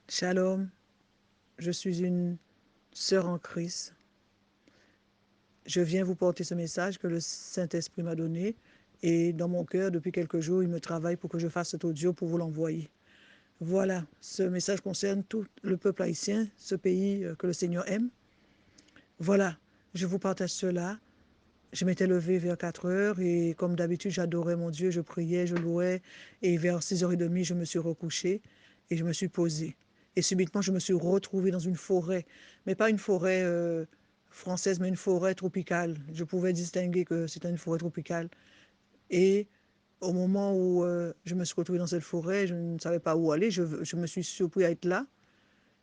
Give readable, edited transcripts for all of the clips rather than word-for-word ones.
Shalom, je suis une sœur en Christ. Je viens vous porter ce message que le Saint-Esprit m'a donné et dans mon cœur, depuis quelques jours, il me travaille pour que je fasse cet audio pour vous l'envoyer. Voilà, ce message concerne tout le peuple haïtien, ce pays que le Seigneur aime. Voilà, je vous partage cela. Je m'étais levée vers 4 heures et comme d'habitude, j'adorais mon Dieu, je priais, je louais et vers 6h30, je me suis recouchée et je me suis posée. Et subitement, je me suis retrouvée dans une forêt, mais pas une forêt française, mais une forêt tropicale. Je pouvais distinguer que c'était une forêt tropicale. Et au moment où je me suis retrouvée dans cette forêt, je ne savais pas où aller, je me suis surpris à être là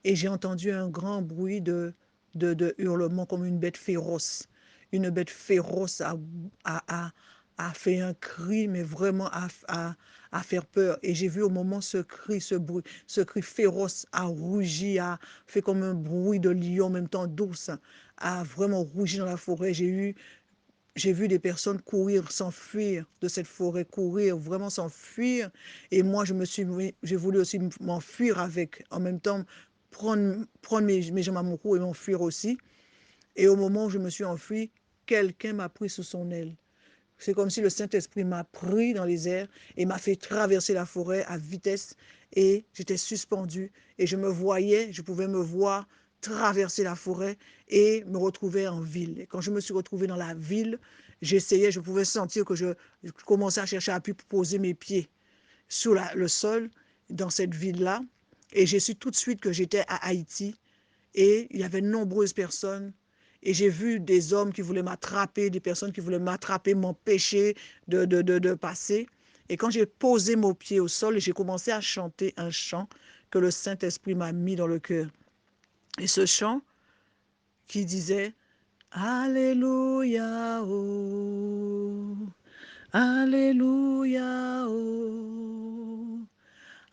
et j'ai entendu un grand bruit de hurlement comme une bête féroce. Une bête féroce a, a, a fait un cri, mais vraiment à faire peur. Et j'ai vu au moment ce cri, ce bruit, ce cri féroce a rougi, a fait comme un bruit de lion, en même temps douce, a vraiment rougi dans la forêt. J'ai vu des personnes courir, s'enfuir de cette forêt, courir, vraiment s'enfuir. Et moi, j'ai voulu aussi m'enfuir avec, en même temps, prendre mes jambes à mon cou et m'enfuir aussi. Et au moment où je me suis enfui, quelqu'un m'a pris sous son aile. C'est comme si le Saint-Esprit m'a pris dans les airs et m'a fait traverser la forêt à vitesse et j'étais suspendue et je pouvais me voir traverser la forêt et me retrouver en ville. Et quand je me suis retrouvée dans la ville, je pouvais sentir que je commençais à chercher appui pour poser mes pieds sur le sol dans cette ville-là. Et j'ai su tout de suite que j'étais à Haïti et il y avait de nombreuses personnes. Et j'ai vu des hommes qui voulaient m'attraper, des personnes qui voulaient m'attraper, m'empêcher de passer. Et quand j'ai posé mon pied au sol, j'ai commencé à chanter un chant que le Saint-Esprit m'a mis dans le cœur. Et ce chant qui disait Alléluia, oh, Alléluia, oh,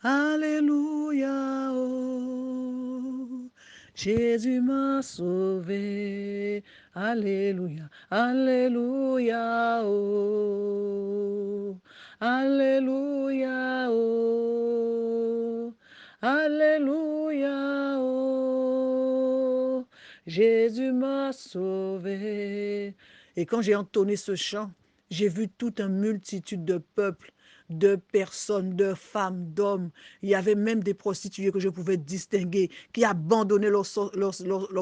Alléluia, oh, Jésus m'a sauvé. Alléluia, Alléluia, oh, Alléluia, oh, Alléluia, oh, Jésus m'a sauvé. Et quand j'ai entonné ce chant, j'ai vu toute une multitude de peuples, de personnes, de femmes, d'hommes. Il y avait même des prostituées que je pouvais distinguer, qui abandonnaient leur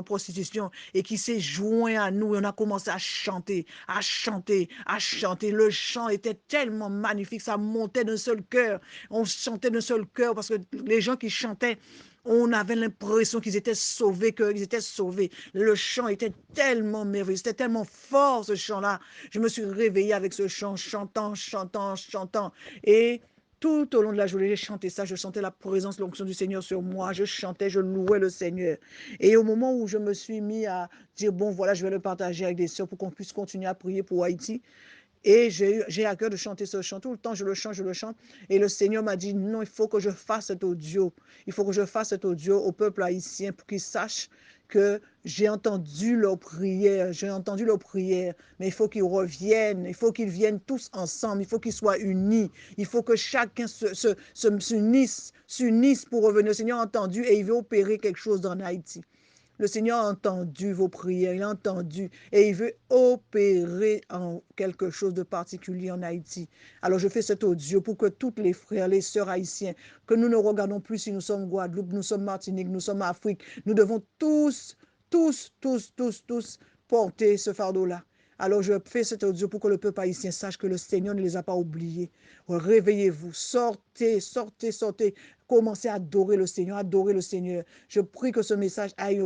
prostitution et qui s'est joint à nous. Et on a commencé à chanter, à chanter, à chanter. Le chant était tellement magnifique, ça montait d'un seul cœur. On chantait d'un seul cœur parce que les gens qui chantaient, on avait l'impression qu'ils étaient sauvés, qu'ils étaient sauvés. Le chant était tellement merveilleux, c'était tellement fort ce chant-là. Je me suis réveillée avec ce chant, chantant, chantant, chantant. Et tout au long de la journée, j'ai chanté ça, je sentais la présence, l'onction du Seigneur sur moi, je chantais, je louais le Seigneur. Et au moment où je me suis mis à dire, bon, voilà, je vais le partager avec des sœurs pour qu'on puisse continuer à prier pour Haïti, et j'ai à cœur de chanter ce chant. Tout le temps, je le chante, je le chante. Et le Seigneur m'a dit, non, il faut que je fasse cet audio. Il faut que je fasse cet audio au peuple haïtien pour qu'ils sachent que j'ai entendu leurs prières, mais il faut qu'ils reviennent, il faut qu'ils viennent tous ensemble, il faut qu'ils soient unis, il faut que chacun s'unisse pour revenir. Le Seigneur a entendu et il veut opérer quelque chose en Haïti. Le Seigneur a entendu vos prières, il a entendu et il veut opérer en quelque chose de particulier en Haïti. Alors je fais cet audio pour que tous les frères, les sœurs haïtiens, que nous ne regardons plus si nous sommes Guadeloupe, nous sommes Martinique, nous sommes Afrique, nous devons tous porter ce fardeau-là. Alors je fais cet audio pour que le peuple haïtien sache que le Seigneur ne les a pas oubliés. Réveillez-vous, sortez, sortez, sortez. Commencez à adorer le Seigneur, adorer le Seigneur. Je prie que ce message aille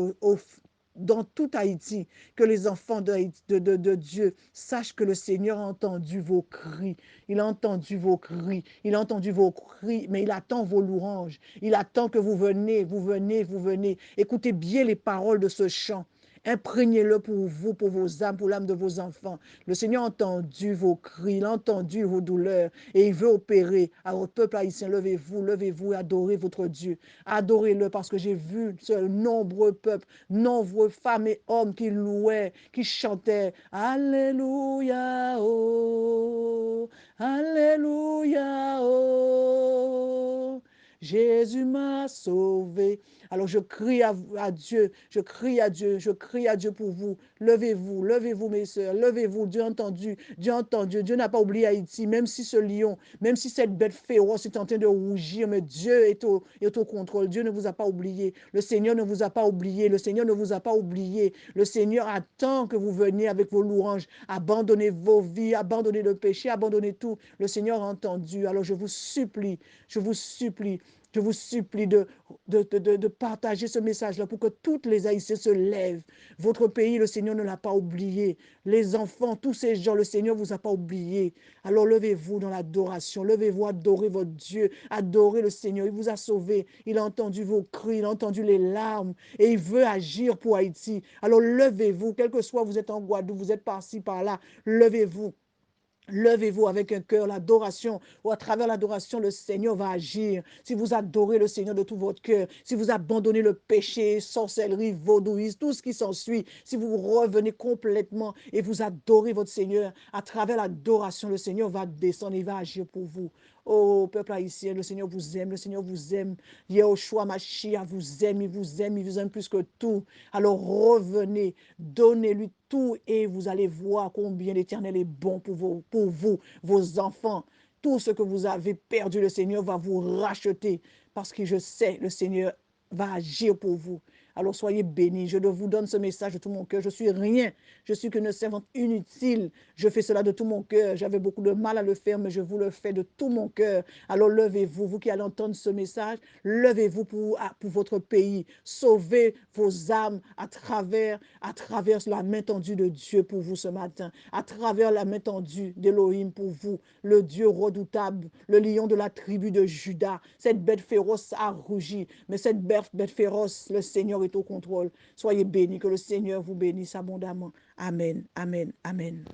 dans tout Haïti, que les enfants de Dieu sachent que le Seigneur a entendu vos cris. Il a entendu vos cris. Il a entendu vos cris, mais il attend vos louanges. Il attend que vous venez, vous venez, vous venez. Écoutez bien les paroles de ce chant. Imprégnez-le pour vous, pour vos âmes, pour l'âme de vos enfants. Le Seigneur a entendu vos cris, il a entendu vos douleurs et il veut opérer. Alors, peuple haïtien, levez-vous, levez-vous et adorez votre Dieu. Adorez-le parce que j'ai vu ce nombreux peuples, nombreux femmes et hommes qui louaient, qui chantaient Alléluia, oh, Alléluia, oh. Jésus m'a sauvé. Alors je crie à Dieu, je crie à Dieu, je crie à Dieu pour vous. Levez-vous, levez-vous mes sœurs, levez-vous. Dieu a entendu, Dieu a entendu. Dieu n'a pas oublié Haïti, même si ce lion, même si cette bête féroce est en train de rougir, mais Dieu est au contrôle. Dieu ne vous a pas oublié. Le Seigneur ne vous a pas oublié. Le Seigneur ne vous a pas oublié. Le Seigneur attend que vous veniez avec vos louanges. Abandonnez vos vies, abandonnez le péché, abandonnez tout. Le Seigneur a entendu. Alors je vous supplie, je vous supplie, je vous supplie de partager ce message-là pour que toutes les Haïtiens se lèvent. Votre pays, le Seigneur ne l'a pas oublié. Les enfants, tous ces gens, le Seigneur ne vous a pas oublié. Alors levez-vous dans l'adoration. Levez-vous, adorez votre Dieu. Adorez le Seigneur. Il vous a sauvé. Il a entendu vos cris. Il a entendu les larmes. Et il veut agir pour Haïti. Alors levez-vous. Quel que soit, vous êtes en Guadeloupe, vous êtes par-ci, par-là. Levez-vous. Levez-vous avec un cœur, l'adoration, ou à travers l'adoration, le Seigneur va agir. Si vous adorez le Seigneur de tout votre cœur, si vous abandonnez le péché, sorcellerie, vaudouisme, tout ce qui s'ensuit, si vous revenez complètement et vous adorez votre Seigneur, à travers l'adoration, le Seigneur va descendre, il va agir pour vous. Oh, peuple haïtien, le Seigneur vous aime, le Seigneur vous aime. Yahushua Mashiach vous aime, il vous aime, il vous aime plus que tout. Alors revenez, donnez-lui tout et vous allez voir combien l'Éternel est bon pour vous, vos enfants. Tout ce que vous avez perdu, le Seigneur va vous racheter parce que je sais, le Seigneur va agir pour vous. Alors soyez bénis. Je vous donne ce message de tout mon cœur. Je suis rien. Je suis qu'une servante inutile. Je fais cela de tout mon cœur. J'avais beaucoup de mal à le faire, mais je vous le fais de tout mon cœur. Alors levez-vous, vous qui allez entendre ce message, levez-vous pour votre pays. Sauvez vos âmes à travers la main tendue de Dieu pour vous ce matin, à travers la main tendue d'Élohim pour vous, le Dieu redoutable, le lion de la tribu de Juda. Cette bête féroce a rugi, mais cette bête féroce, le Seigneur est au contrôle. Soyez bénis, que le Seigneur vous bénisse abondamment. Amen, amen, amen.